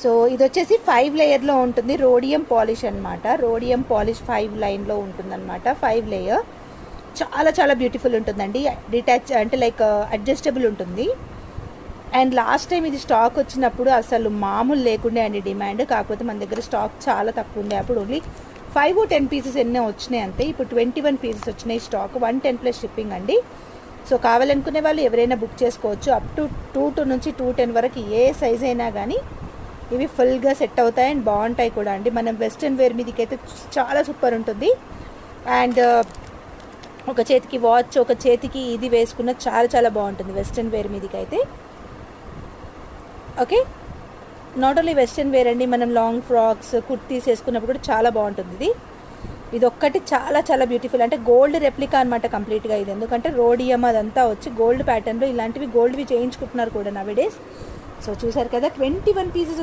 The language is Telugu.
సో ఇది వచ్చేసి 5 లేయర్లో ఉంటుంది. రోడియం పాలిష్ అనమాట. రోడియం పాలిష్ 5 లైన్లో ఉంటుందన్నమాట. 5 లేయర్ చాలా చాలా బ్యూటిఫుల్ ఉంటుందండి. డిటాచ్ అంటే లైక్ అడ్జస్టబుల్ ఉంటుంది. అండ్ లాస్ట్ టైం ఇది స్టాక్ వచ్చినప్పుడు అసలు మామూలు లేకుండే అండి డిమాండ్. కాకపోతే మన దగ్గర స్టాక్ చాలా తక్కువ ఉండే. అప్పుడు ఓన్లీ 5 10 పీసెస్ ఎన్నో వచ్చినాయి అంతే. ఇప్పుడు 21 పీసెస్ వచ్చినాయి స్టాక్. 110+ షిప్పింగ్ అండి. సో కావాలనుకునే వాళ్ళు ఎవరైనా బుక్ చేసుకోవచ్చు. అప్ టు 2 నుంచి 210 వరకు ఏ సైజ్ అయినా కానీ ఇవి ఫుల్గా సెట్ అవుతాయి అండ్ బాగుంటాయి కూడా అండి. మనం వెస్ట్రన్ వేర్ మీదకి అయితే చాలా సూపర్ ఉంటుంది. అండ్ ఒక చేతికి వాచ్, ఒక చేతికి ఇది వేసుకున్న చాలా చాలా బాగుంటుంది వెస్ట్రన్ వేర్ మీదకి అయితే. Okay, not only western wear అండి, మనం లాంగ్ ఫ్రాక్స్, కుర్తీస్ వేసుకున్నప్పుడు కూడా చాలా బాగుంటుంది ఇది ఒక్కటి చాలా చాలా బ్యూటిఫుల్. అంటే గోల్డ్ రెప్లికా అనమాట కంప్లీట్గా ఇది. ఎందుకంటే రోడియం అదంతా వచ్చి గోల్డ్ ప్యాటర్న్లో ఇలాంటివి గోల్డ్వి చేయించుకుంటున్నారు కూడా నవేడేస్. సో చూసారు కదా 21 పీసెస్